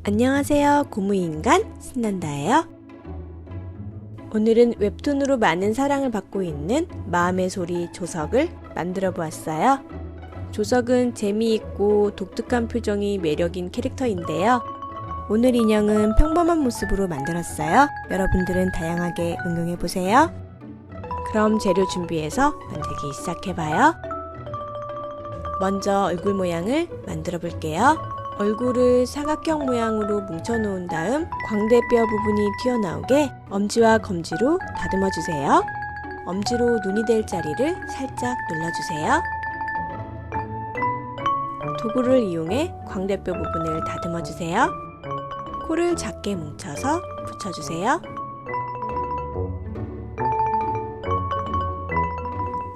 안녕하세요. 고무인간 신난다예요. 오늘은 웹툰으로 많은 사랑을 받고 있는 마음의 소리 조석을 만들어 보았어요. 조석은 재미있고 독특한 표정이 매력인 캐릭터인데요. 오늘 인형은 평범한 모습으로 만들었어요. 여러분들은 다양하게 응용해보세요. 그럼 재료 준비해서 만들기 시작해봐요. 먼저 얼굴 모양을 만들어 볼게요. 얼굴을 사각형 모양으로 뭉쳐놓은 다음 광대뼈 부분이 튀어나오게 엄지와 검지로 다듬어주세요. 엄지로 눈이 될 자리를 살짝 눌러주세요. 도구를 이용해 광대뼈 부분을 다듬어주세요. 코를 작게 뭉쳐서 붙여주세요.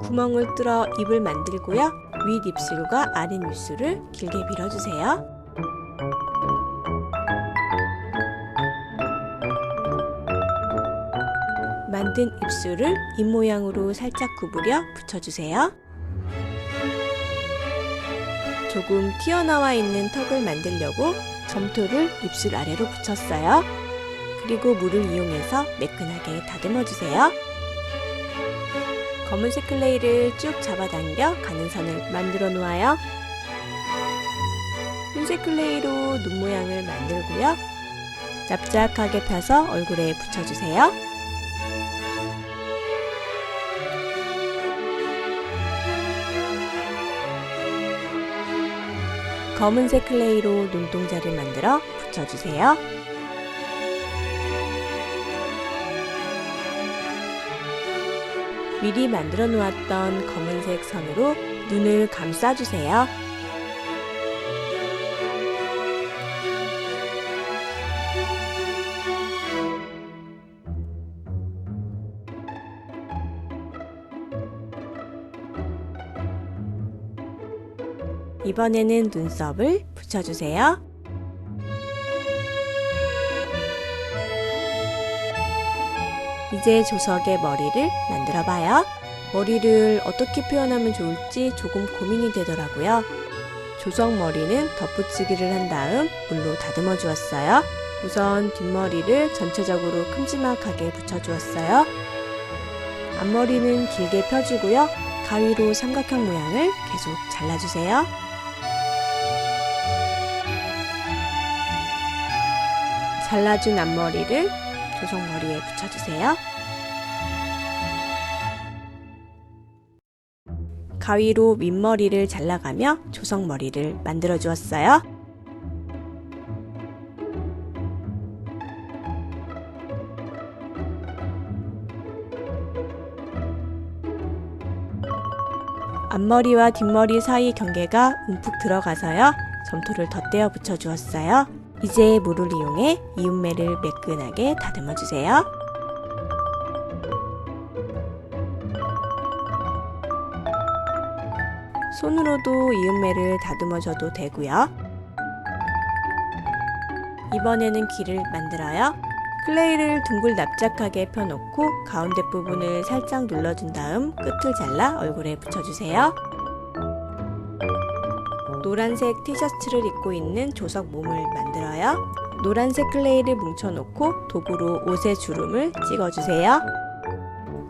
구멍을 뚫어 입을 만들고요. 윗 입술과 아랫 입술을 길게 밀어주세요. 만든 입술을 입모양으로 살짝 구부려 붙여주세요. 조금 튀어나와 있는 턱을 만들려고 점토를 입술 아래로 붙였어요. 그리고 물을 이용해서 매끈하게 다듬어주세요. 검은색 클레이를 쭉 잡아당겨 가는 선을 만들어 놓아요. 흰색 클레이로 눈 모양을 만들고요. 납작하게 펴서 얼굴에 붙여주세요. 검은색 클레이로 눈동자를 만들어 붙여주세요. 미리 만들어 놓았던 검은색 선으로 눈을 감싸주세요. 이번에는 눈썹을 붙여주세요. 이제 조석의 머리를 만들어봐요. 머리를 어떻게 표현하면 좋을지 조금 고민이 되더라고요. 조석 머리는 덧붙이기를 한 다음 물로 다듬어 주었어요. 우선 뒷머리를 전체적으로 큼지막하게 붙여주었어요. 앞머리는 길게 펴주고요. 가위로 삼각형 모양을 계속 잘라주세요. 잘라준 앞머리를 조석 머리에 붙여주세요. 가위로 윗머리를 잘라가며 조석 머리를 만들어 주었어요. 앞머리와 뒷머리 사이 경계가 움푹 들어가서요. 점토를 덧대어 붙여 주었어요. 이제 물을 이용해 이음매를 매끈하게 다듬어 주세요. 손으로도 이음매를 다듬어 줘도 되고요. 이번에는 귀를 만들어요. 클레이를 둥글 납작하게 펴놓고 가운데 부분을 살짝 눌러준 다음 끝을 잘라 얼굴에 붙여주세요. 노란색 티셔츠를 입고 있는 조석 몸을 만들어요. 노란색 클레이를 뭉쳐놓고 도구로 옷에 주름을 찍어주세요.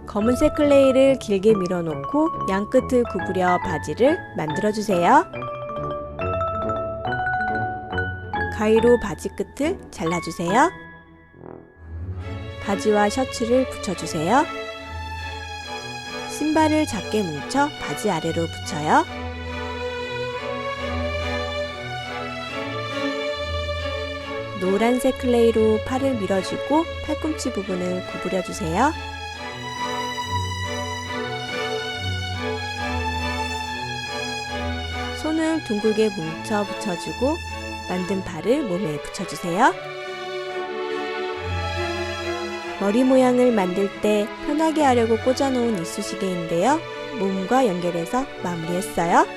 검은색 클레이를 길게 밀어놓고 양끝을 구부려 바지를 만들어주세요. 가위로 바지 끝을 잘라주세요. 바지와 셔츠를 붙여주세요. 신발을 작게 뭉쳐 바지 아래로 붙여요. 노란색 클레이로 팔을 밀어주고 팔꿈치 부분을 구부려주세요. 손을 둥글게 뭉쳐 붙여주고 만든 발을 몸에 붙여주세요. 머리 모양을 만들 때 편하게 하려고 꽂아놓은 이쑤시개인데요. 몸과 연결해서 마무리했어요.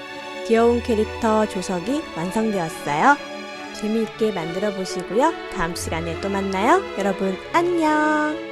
귀여운 캐릭터 조석이 완성되었어요. 재미있게 만들어 보시고요. 다음 시간에 또 만나요. 여러분 안녕!